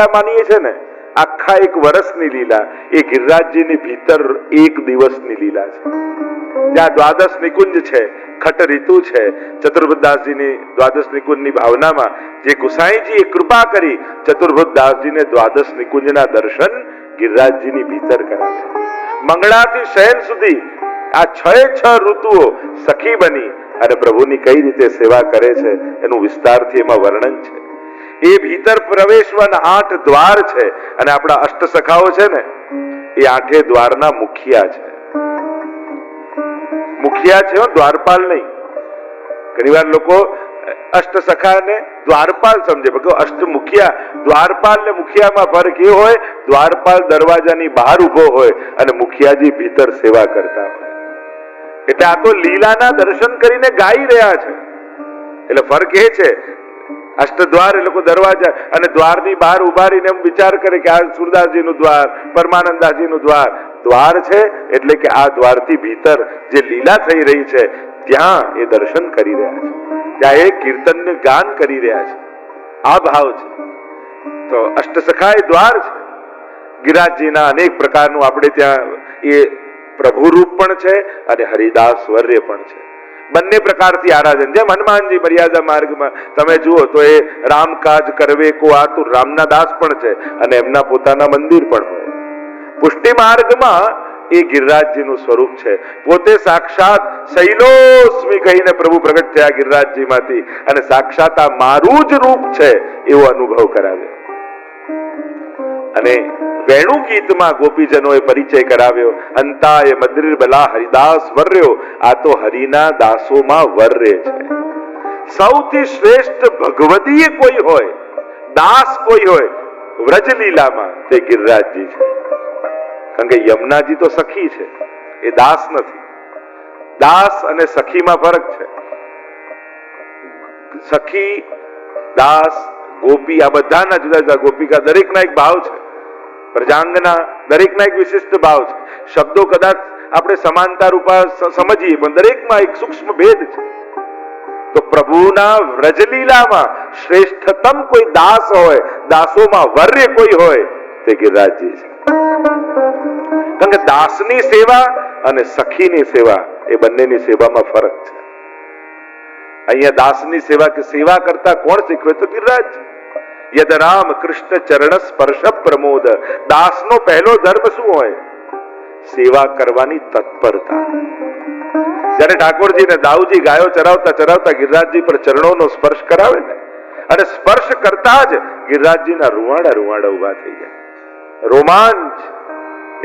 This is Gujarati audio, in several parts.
લીલા માનીએ છે ને, આખા એક વર્ષની લીલા એ ગિરિરાજજીની ભીતર એક દિવસની લીલા છે. ત્યાં દ્વાદશ નિકુંજ છે, ખટ ઋતુ છે. ચતુર્ભુજદાસજીની દ્વાદશ નિકુંજની ભાવનામાં જે ગુસાઈજીએ કૃપા કરી ચતુર્ભુજદાસજીને દ્વાદશ નિકુંજના દર્શન ગિરિરાજજીની ભીતર કરાવ્યા. મંગળાથી શયન સુધી આ 6 ઋતુઓ સખી બની અને પ્રભુની કઈ રીતે સેવા કરે છે એનું વિસ્તારથી એમાં વર્ણન છે. એ ભીતર પ્રવેશવાના 8 દ્વાર છે અને આપણા અષ્ટ સખાઓ છે ને એ 8 દ્વારના મુખિયા છે. મુખિયા છે, દ્વારપાલ નહીં. ઘણીવાર લોકો અષ્ટ સખાને દ્વારપાલ સમજે, પણ અષ્ટ મુખિયા, દ્વારપાલ ને મુખિયામાં ફરક એ હોય, દ્વારપાલ દરવાજાની બહાર ઉભો હોય અને મુખિયાજી ભીતર સેવા કરતા હોય. એટલે આ તો લીલાના દર્શન કરીને ગાઈ રહ્યા છે. એટલે ફરક એ છે, અષ્ટદ્વાર એ લોકો દરવાજા અને દ્વારની બહાર ઉભા રહીને એમ વિચાર કરે કે આ સુરદાસજીનું દ્વાર, પરમાનંદાજીનું દ્વાર. દ્વાર છે એટલે કે આ દ્વારથી ભીતર જે લીલા થઈ રહી છે ત્યાં એ દર્શન કરી રહ્યા છે, ત્યાં એ કીર્તનને ગાન કરી રહ્યા છે. આ ભાવ છે. તો અષ્ટસખા એ દ્વાર છે. ગિરિરાજજીના અનેક પ્રકારનું આપણે ત્યાં એ પ્રભુ રૂપ પણ છે અને હરિદાસ વર્ય પણ છે. બંને પ્રકારથી આરાધન. જેમ હનુમાનજી મર્યાદા માર્ગમાં તમે જુઓ તો એ રામ કાજ કરવે કો આતુર, રામના દાસ પણ છે અને એમના પોતાના મંદિર પણ હોય. પુષ્ટિ માર્ગમાં એ ગિરિરાજજીનું સ્વરૂપ છે. પોતે સાક્ષાત શૈલોસ્મી કહીને પ્રભુ પ્રગટ થયા ગિરિરાજજીમાંથી અને સાક્ષાત આ મારું જ રૂપ છે એવો અનુભવ કરાવ્યો. અને વેણુ ગીતમાં ગોપીજનોએ પરિચય કરાવ્યો. અંતાય મદ્રિર બલા હરિદાસ વર્યો. આ તો હરિના દાસોમાં વર્ય છે. સૌથી શ્રેષ્ઠ ભગવદીય કોઈ હોય, દાસ કોઈ હોય વ્રજલીલામાં તે ગિરિરાજજી છે. કારણ કે યમુનાજી તો સખી છે, એ દાસ નથી. દાસ અને સખીમાં ફરક છે. સખી, દાસ, ગોપી આ બધાના જુદા જુદા, ગોપિકા દરેકના એક ભાવ છે. પ્રજાંગના દરેકના એક વિશિષ્ટ ભાવ છે. શબ્દો કદાચ આપણે સમાનતા રૂપા સમજીએ પણ દરેકમાં એક સૂક્ષ્મ ભેદ છે. તો પ્રભુના વ્રજલીલામાં શ્રેષ્ઠતમ કોઈ દાસ હોય, દાસોમાં વર્ય કોઈ હોય તે ગિરિરાજજી છે. કારણ કે દાસની સેવા અને સખીની સેવા એ બંનેની સેવામાં ફરક છે. અહીંયા દાસની સેવા કે સેવા કરતા કોણ શીખવે તો ગિરિરાજ. યદ રામ કૃષ્ણ ચરણ સ્પર્શ પ્રમોદ. દાસનો પહેલો ધર્મ શું હોય? સેવા કરવાની તત્પરતા. જ્યારે ઠાકોરજીને દાઉજી ગાયો ચરાવતા ચરાવતા ગિરિરાજજી પર ચરણોનો સ્પર્શ કરાવે ને, અને સ્પર્શ કરતા જ ગિરિરાજજીના રૂવાડા રૂવાડા ઉભા થઈ જાય. રોમાંચ,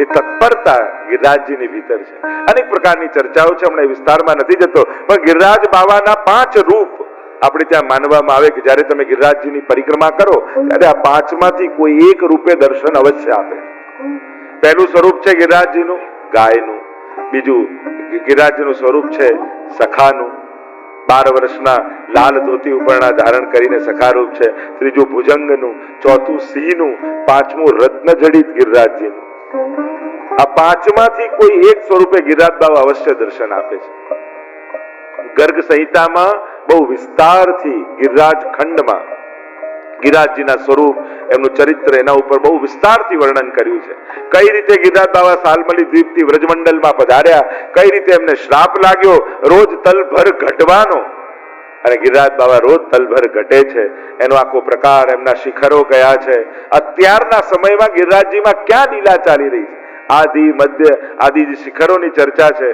એ તત્પરતા ગિરિરાજજીની ભીતર છે. અનેક પ્રકારની ચર્ચાઓ છે, હમણાં વિસ્તારમાં નથી જતો, પણ ગિરિરાજ બાવાના 5 રૂપ આપણે ત્યાં માનવામાં આવે કે જ્યારે તમે ગિરિરાજજીની પરિક્રમા કરો ત્યારે આ 5માંથી કોઈ એક રૂપે દર્શન અવશ્ય આપે. પહેલું સ્વરૂપ છે ગિરિરાજજીનું ગાયનું. બીજું ગિરિરાજજીનું સ્વરૂપ છે સખાનું. 12 વર્ષના લાલ ધોતી ઉપરણા ધારણ કરીને સખારૂપ છે. ત્રીજું ભુજંગનું, ચોથું સિંહનું, 5મું રત્નજડિત ગિરિરાજજીનું. આ 5માંથી કોઈ એક સ્વરૂપે ગિરિરાજ બાવા અવશ્ય દર્શન આપે છે. ગર્ગ સંહિતામાં બહુ વિસ્તારથી ગિરિરાજ ખંડમાં ગિરિરાજજીના સ્વરૂપ, એમનું ચરિત્ર, એના ઉપર બહુ વિસ્તારથી વર્ણન કર્યું છે. કઈ રીતે ગિરિરાજ બાવા સાલમલી દ્વીપથી વ્રજમંડલમાં પધાર્યા, કઈ રીતે એમને શ્રાપ લાગ્યો રોજ તલભર ઘટવાનો, અને ગિરિરાજ બાવા રોજ તલભર ઘટે છે એનો આખો પ્રકાર, એમના શિખરો કયા છે, અત્યારના સમયમાં ગિરિરાજજીમાં ક્યાં લીલા ચાલી રહી છે, આદિ મધ્ય આદિ જે શિખરોની ચર્ચા છે,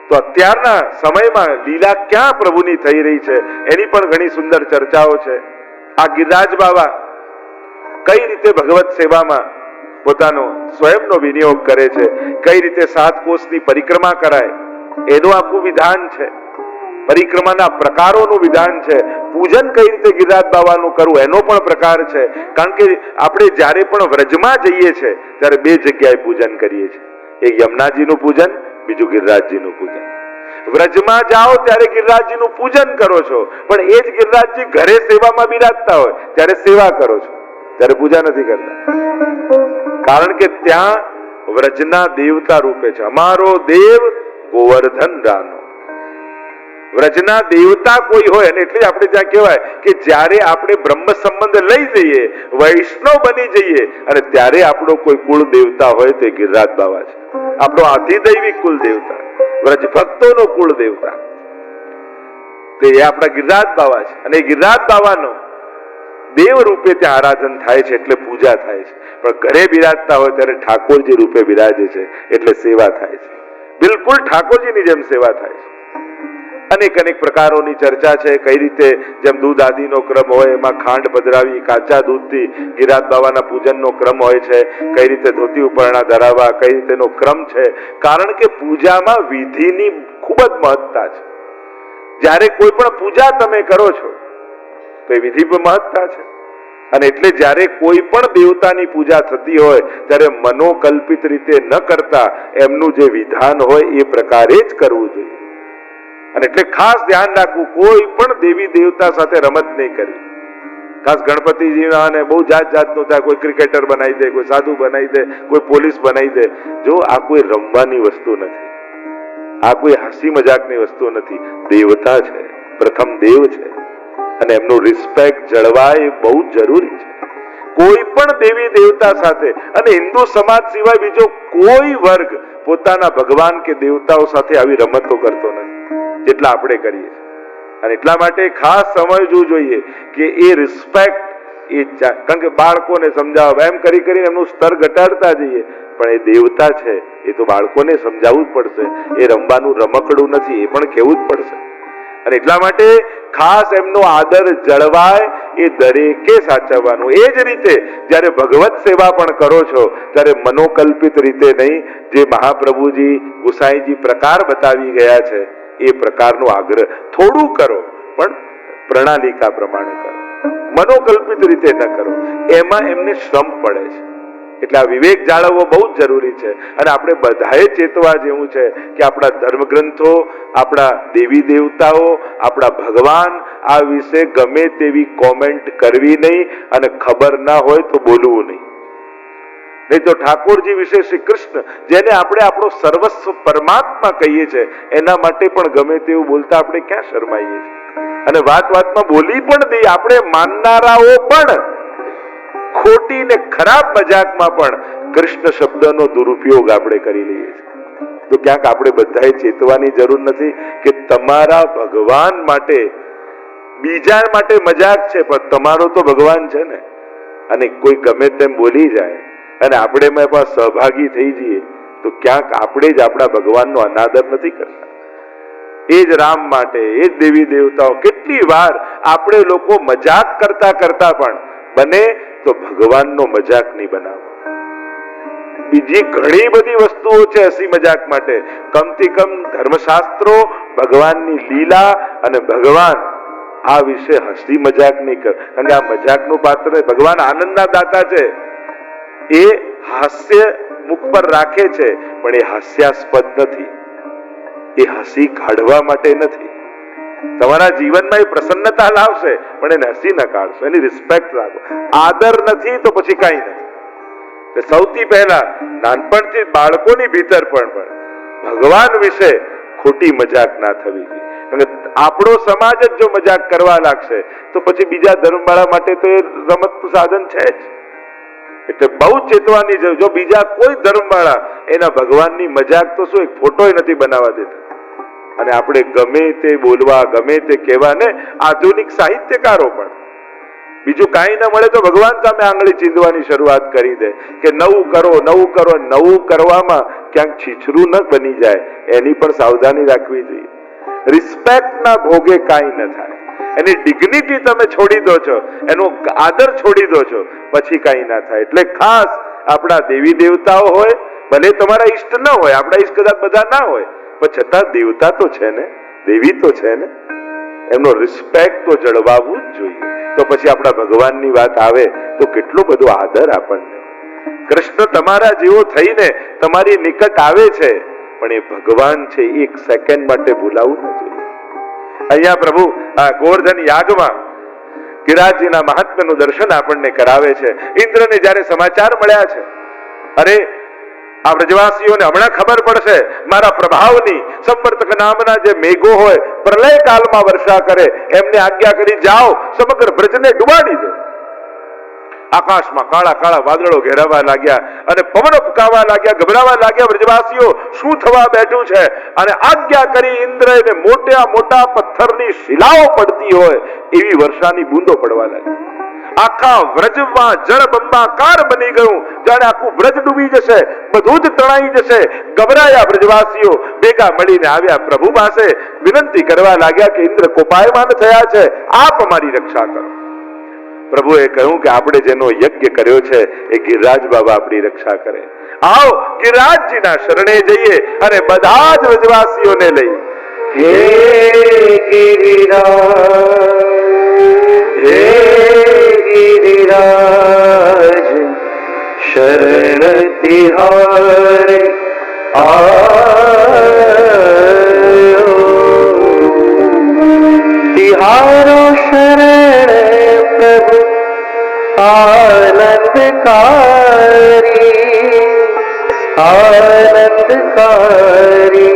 તો અત્યારના સમયમાં લીલા ક્યાં પ્રભુની થઈ રહી છે એની પણ ઘણી સુંદર ચર્ચાઓ છે. આ ગિરિરાજ બાવા કઈ રીતે ભગવત સેવામાં પોતાનો સ્વયંનો વિનિયોગ કરે છે, કઈ રીતે 7 કોષની પરિક્રમા કરાય એનું આખું વિધાન છે. પરિક્રમાના પ્રકારોનું વિધાન છે. પૂજન કઈ રીતે ગિરિરાજ બાવાનું કરવું એનો પણ પ્રકાર છે. કારણ કે આપણે જ્યારે પણ વ્રજમાં જઈએ છીએ ત્યારે 2 જગ્યાએ પૂજન કરીએ છીએ. એક યમુનાજીનું પૂજન, બીજું ગિરિરાજજીનું પૂજન. વ્રજમાં જાઓ ત્યારે ગિરિરાજજીનું પૂજન કરો છો, પણ એ જ ગિરિરાજજી ઘરે સેવામાં બિરાજતા હોય ત્યારે સેવા કરો છો, ત્યારે પૂજા નથી કરતા. કારણ કે ત્યાં વ્રજના દેવતા રૂપે છે. અમારો દેવ ગોવર્ધન રાનો. વ્રજના દેવતા કોઈ હોય, અને એટલે જ આપણે ત્યાં કહેવાય કે જ્યારે આપણે બ્રહ્મ સંબંધ લઈ જઈએ, વૈષ્ણવ બની જઈએ, અને ત્યારે આપણો કોઈ કુળ દેવતા હોય તો એ ગિરિરાજ બાવા છે, આપણો આધિદૈવિક કુલ દેવતા, વ્રજ ભક્તોનો કુળ દેવતા, તે એ આપણા ગિરિરાજ બાવા છે. અને ગિરિરાજ બાવાનો દેવ રૂપે ત્યાં આરાધન થાય છે, એટલે પૂજા થાય છે. પણ ઘરે બિરાજતા હોય ત્યારે ઠાકોરજી રૂપે બિરાજે છે, એટલે સેવા થાય છે. બિલકુલ ઠાકોરજીની જેમ સેવા થાય છે. અનેક અનેક પ્રકારોની ચર્ચા છે. કઈ રીતે જેમ દૂધ આદિનો ક્રમ હોય એમાં ખાંડ પધરાવી કાચા દૂધથી ગિરિરાજ બાવાના પૂજનનો ક્રમ હોય છે. કઈ રીતે ધોતી ઉપરણા ધરાવવા, કઈ રીતેનો ક્રમ છે. કારણ કે પૂજામાં વિધિની ખૂબ જ મહત્તા છે. જ્યારે કોઈ પણ પૂજા તમે કરો છો તો એ વિધિ પણ મહત્તા છે. અને એટલે જ્યારે કોઈ પણ દેવતાની પૂજા થતી હોય ત્યારે મનોકલ્પિત રીતે ન કરતા એમનું જે વિધાન હોય એ પ્રકારે જ કરવું જોઈએ. અને એટલે ખાસ ધ્યાન રાખવું, કોઈ પણ દેવી દેવતા સાથે રમત નહીં કરવી. ખાસ ગણપતિજીના અને બહુ જાત જાતનું થાય, કોઈ ક્રિકેટર બનાવી દે, કોઈ સાધુ બનાવી દે, કોઈ પોલીસ બનાવી દે. જો આ કોઈ રમવાની વસ્તુ નથી, આ કોઈ હસી મજાકની વસ્તુ નથી. દેવતા છે, પ્રથમ દેવ છે, અને એમનું રિસ્પેક્ટ જળવાય બહુ જરૂરી છે. કોઈ પણ દેવી દેવતા સાથે, અને હિન્દુ સમાજ સિવાય બીજો કોઈ વર્ગ પોતાના ભગવાન કે દેવતાઓ સાથે આવી રમતો કરતો નથી જેટલા આપણે કરીએ છીએ. અને એટલા માટે ખાસ સમજવું જોઈએ કે એ રિસ્પેક્ટ, કારણ કે બાળકોને સમજાવવા એમ કરી કરીને એમનું સ્તર ઘટાડતા જઈએ, પણ એ દેવતા છે, એ તો બાળકોને સમજાવવું જ પડશે. એ રમવાનું રમકડું નથી, એ પણ કહેવું જ પડશે. અને એટલા માટે ખાસ એમનો આદર જળવાય એ દરેકે સાચવવાનું. એ જ રીતે જ્યારે ભગવત સેવા પણ કરો છો ત્યારે મનોકલ્પિત રીતે નહીં, જે મહાપ્રભુજી ગુસાઈજી પ્રકાર બતાવી ગયા છે એ પ્રકારનો આગ્રહ થોડું કરો, પણ પ્રણાલિકા પ્રમાણે કરો. મનોકલ્પિત રીતે ન કરો, એમાં એમને શ્રમ પડે છે. એટલે આ વિવેક જાળવવો બહુ જ જરૂરી છે. અને આપણે બધાએ ચેતવા જેવું છે કે આપણા ધર્મગ્રંથો, આપણા દેવી દેવતાઓ, આપણા ભગવાન આ વિશે ગમે તેવી કોમેન્ટ કરવી નહીં, અને ખબર ના હોય તો બોલવું નહીં. નહીં તો ઠાકોરજી વિશે શ્રી કૃષ્ણ, જેને આપણે આપણો સર્વસ્વ પરમાત્મા કહીએ છીએ, એના માટે પણ ગમે તેવું બોલતા આપણે ક્યાં શરમાઈએ છીએ. અને વાત વાતમાં બોલી પણ દઈએ. આપણે માનનારાઓ પણ ખોટી ને ખરાબ મજાકમાં પણ કૃષ્ણ શબ્દનો દુરુપયોગ આપણે કરી લઈએ છીએ. તો ક્યાંક આપણે બધાએ ચેતવાની જરૂર નથી કે તમારા ભગવાન માટે, બીજા માટે મજાક છે પણ તમારો તો ભગવાન છે ને. અને કોઈ ગમે તેમ બોલી જાય અને આપણે એમાં પણ સહભાગી થઈ જઈએ તો ક્યાંક આપણે જ આપણા ભગવાનનો અનાદર નથી કરતા. એ જ રામ માટે, એ જ દેવી દેવતાઓ, કેટલી વાર આપણે લોકો મજાક કરતા કરતા પણ બને તો ભગવાનનો મજાક નહીં બનાવો. બીજી ઘણી બધી વસ્તુઓ છે હસી મજાક માટે. કમથી કમ ધર્મશાસ્ત્રો, ભગવાનની લીલા અને ભગવાન આ વિશે હસી મજાક નહીં કર. કારણ કે આ મજાકનું પાત્ર, ભગવાન આનંદના દાતા છે, એ હાસ્ય મુખ પર રાખે છે, પણ એ હાસ્યાસ્પદ નથી. એ હસી કાઢવા માટે નથી. તમારા જીવનમાં એ પ્રસન્નતા લાવશે, પણ એને હસી ન કાઢશો. એની રિસ્પેક્ટ રાખો. આદર નથી તો પછી કઈ નથી. સૌથી પહેલા નાનપણથી બાળકોની ભીતર પણ ભગવાન વિશે ખોટી મજાક ના થવી જોઈએ. આપણો સમાજ જ જો મજાક કરવા લાગશે તો પછી બીજા ધર્મવાળા માટે તો એ રમતનું સાધન છે જ. એટલે બહુ ચેતવાની જરૂર. જો બીજા કોઈ ધર્મવાળા એના ભગવાનની મજાક તો શું એક ફોટોય નથી બનાવવા દેતા, અને આપણે ગમે તે બોલવા, ગમે તે કહેવા, ને આધુનિક સાહિત્યકારો પણ બીજું કાંઈ ન મળે તો ભગવાન સામે આંગળી ચીંધવાની શરૂઆત કરી દે કે નવું કરો, નવું કરો. નવું કરવામાં ક્યાંક છીછરું ન બની જાય એની પણ સાવધાની રાખવી જોઈએ. રિસ્પેક્ટના ભોગે કાંઈ ન થાય. એની ડિગ્નિટી તમે છોડી દો છો, એનો આદર છોડી દો છો, પછી કાંઈ ના થાય. એટલે ખાસ આપણા દેવી દેવતાઓ હોય, ભલે તમારા ઈષ્ટ ન હોય, આપણા ઈષ્ટ કદાચ બધા ના હોય, પણ છતાં દેવતા તો છે ને, દેવી તો છે ને, એમનો રિસ્પેક્ટ તો જળવાવું જ જોઈએ. તો પછી આપણા ભગવાનની વાત આવે તો કેટલો બધો આદર આપણને. કૃષ્ણ તમારા જેવો થઈને તમારી નિકટ આવે છે, પણ એ ભગવાન છે, એક સેકન્ડ માટે ભૂલાવું ન જોઈએ. અહીંયા પ્રભુ આ ગોવર્ધન યાગમાં ગિરિરાજજીના મહાત્મ્યનું દર્શન આપણને કરાવે છે. ઇન્દ્રને જ્યારે સમાચાર મળ્યા છે, અરે આ વ્રજવાસીઓને હમણાં ખબર પડશે મારા પ્રભાવની. સંવર્તક નામના જે મેઘો હોય પ્રલય કાળમાં વર્ષા કરે, એમને આજ્ઞા કરી જાઓ સમગ્ર બ્રજને ડુબાડી દો. આકાશમાં કાળા કાળા વાદળો ઘેરાવા લાગ્યા અને પવનો ફૂંકાવા લાગ્યા. ગભરાવા લાગ્યા વ્રજવાસીઓ, શું થવા બેઠું છે? અને આજ્ઞા કરી ઇન્દ્રને મોટા મોટા પથ્થરની શિલાઓ પડતી હોય એવી વર્ષાની બૂંદો પડવા લાગી. આખા વ્રજમાં જળબંબાકાર બની ગયું, જાણે આખું વ્રજ ડૂબી જશે, બધું જ તણાઈ જશે. ગભરાયા વ્રજવાસીઓ ભેગા મળીને આવ્યા પ્રભુ પાસે, વિનંતી કરવા લાગ્યા કે ઇન્દ્ર કોપાયમાન થયા છે, આપ અમારી રક્ષા કરો. પ્રભુએ કહ્યું કે આપણે જેનો યજ્ઞ કર્યો છે એ ગિરિરાજ બાબા આપણી રક્ષા કરે. આવો ગિરિરાજજીના શરણે જઈએ અને બધા જ વ્રજવાસીઓને લઈ. હે ગિરિરાજ, હે ગિરિરાજ, શરણ તિહારે આયો. તિહારો શરણ પ્રભુ આનંદકારી, આનંદકારી,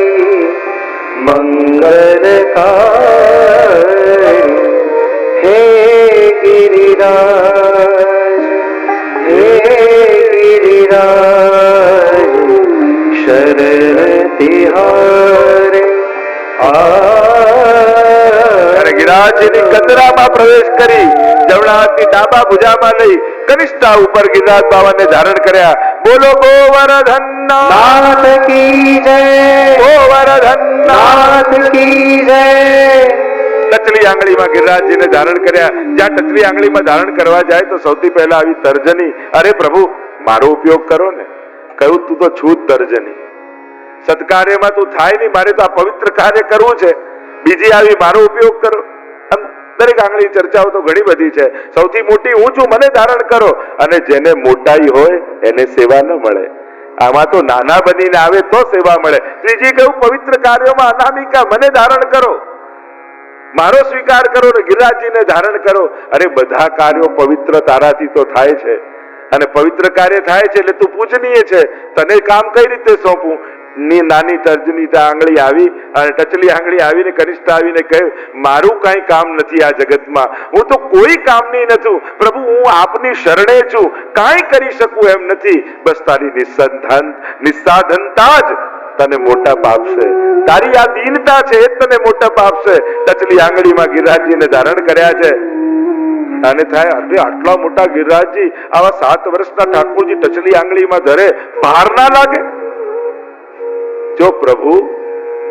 મંગલકારી. હે ગિરિરાજ, હે ગિરિરાજ, શરણ તિહારે ગિરિરાજની કંદરામાં પ્રવેશ કરી જમણા હાથની ડાબા ભુજામાં લઈ કનિષ્ઠા ઉપર ગિરિરાજ બાબાને ધારણ કર્યા. બોલો ગોવર્ધન નાથ કી જય, ગોવર્ધન નાથ કી જય. ટચલી આંગળીમાં ગિરિરાજજીને ધારણ કર્યા. જ્યાં ટચલી આંગળીમાં ધારણ કરવા જાય તો સૌથી પહેલા આવી તર્જની, અરે પ્રભુ મારો ઉપયોગ કરો ને. કહ્યું તું તો છું જ તર્જની, સત્કાર્યમાં તું થાય નહીં, મારે તો આ પવિત્ર કાર્ય કરવું છે, બીજી આવી મારો ઉપયોગ કરો. દરેક આંગળી ચર્ચાઓ તો ઘણી બધી છે. સૌથી મોટી હું છું, મને ધારણ કરો. અને જેને મોટાઈ હોય એને સેવા ન મળે. આમાં તો નાના બનીને આવે તો સેવા મળે. ત્રીજી કહ્યું પવિત્ર કાર્યોમાં અનામિકા, મને ધારણ કરો, મારો સ્વીકાર કરો ને ગિરિરાજજીને ધારણ કરો. અરે બધા કાર્યો પવિત્ર તારાથી તો થાય છે, અને પવિત્ર કાર્ય થાય છે એટલે તું પૂજનીય છે, તને કામ કઈ રીતે સોંપું? નાની તર્જની આંગળી આવી અને ટચલી આંગળી આવીને કનિષ્ઠ આવીને કહ્યું મારું કઈ કામ નથી આ જગતમાં, હું તો કોઈ કામની નથી પ્રભુ, હું આપની શરણે છું, કાંઈ કરી શકું એમ નથી. બસ તારી નિસ્સાધનતા જ તને મોટા પાપશે, તારી આ દીનતા છે એ તને મોટા પાપશે. ટચલી આંગળીમાં ગિરિરાજજીને ધારણ કર્યા છે. અને થાય અરે આટલા મોટા ગિરિરાજજી આવા 7 વર્ષના ઠાકોરજી ટચલી આંગળીમાં ધરે, ભાર ના લાગે? જો પ્રભુ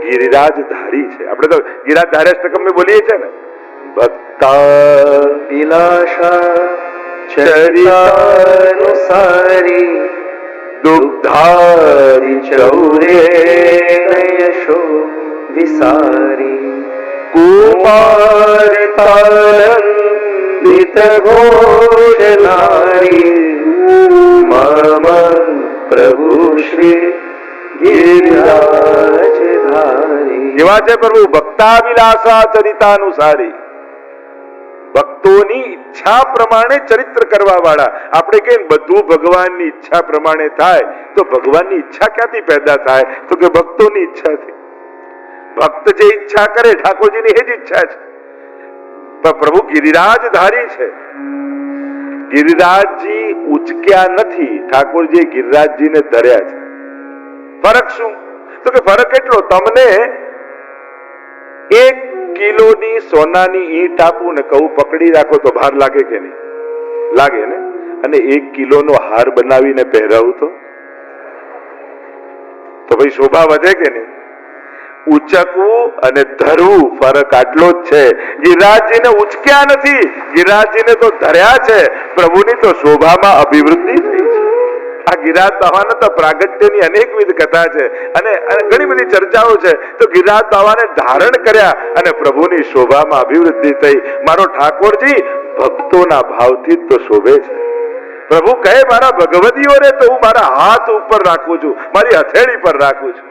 ગિરિરાજ ધારી છે. આપણે તો ગિરિરાજ ધાર્યાષ્ટકમ બોલીએ છીએ ને, ભક્તા વિલાસા ચરિતાનુસારી, દુગ્ધારી ચૌરે યશો વિસારી, કુમારિતાનંદિત ઘોષનારી, મમ પ્રભુ શ્રી ગિરિરાજધારી. એવા છે પ્રભુ ભક્તાવિલાસા ચરિતાનુસારી, ભક્તોની ઈચ્છા પ્રમાણે ચરિત્ર કરવા વાળા. આપણે કહીએ બધું ભગવાનની ઈચ્છા પ્રમાણે થાય, તો ભગવાનની ઈચ્છા ક્યાંથી પેદા થાય? તો કે ભક્તોની ઈચ્છાથી. ભક્ત જે ઈચ્છા કરે ઠાકોરજીની એ જ ઈચ્છા છે. પણ પ્રભુ ગિરિરાજધારી છે. ગિરિરાજજી ઉચક્યા નથી, ઠાકોરજીએ ગિરિરાજજીને ધર્યા છે. ફરક શું? તો કે ફરક એટલો, તમને 1 કિલોની સોનાની ઈંટ આપું ને કહું પકડી રાખો તો ભાર લાગે કે નહીં? લાગે ને? અને 1 કિલોનો હાર બનાવીને પહેરાવું તો ભાઈ શોભા વધે કે નહીં? ઉચકવું અને ધરવું ફરક આટલો જ છે. ગિરિરાજજીને ઉચક્યા નથી, ગિરિરાજજીને તો ધર્યા છે. પ્રભુની તો શોભામાં અભિવૃદ્ધિ થઈ છે. આ ગિરિરાજ બાવાના તો પ્રાગટ્યની અનેકવિધ કથા છે અને ઘણી બધી ચર્ચાઓ છે. તો ગિરિરાજ બાવાને ધારણ કર્યા અને પ્રભુની શોભામાં અભિવૃદ્ધિ થઈ. મારો ઠાકોરજી ભક્તોના ભાવથી જ તો શોભે છે. પ્રભુ કહે મારા ભગવદીઓને તો હું મારા હાથ ઉપર રાખું છું, મારી હથેળી પર રાખું છું.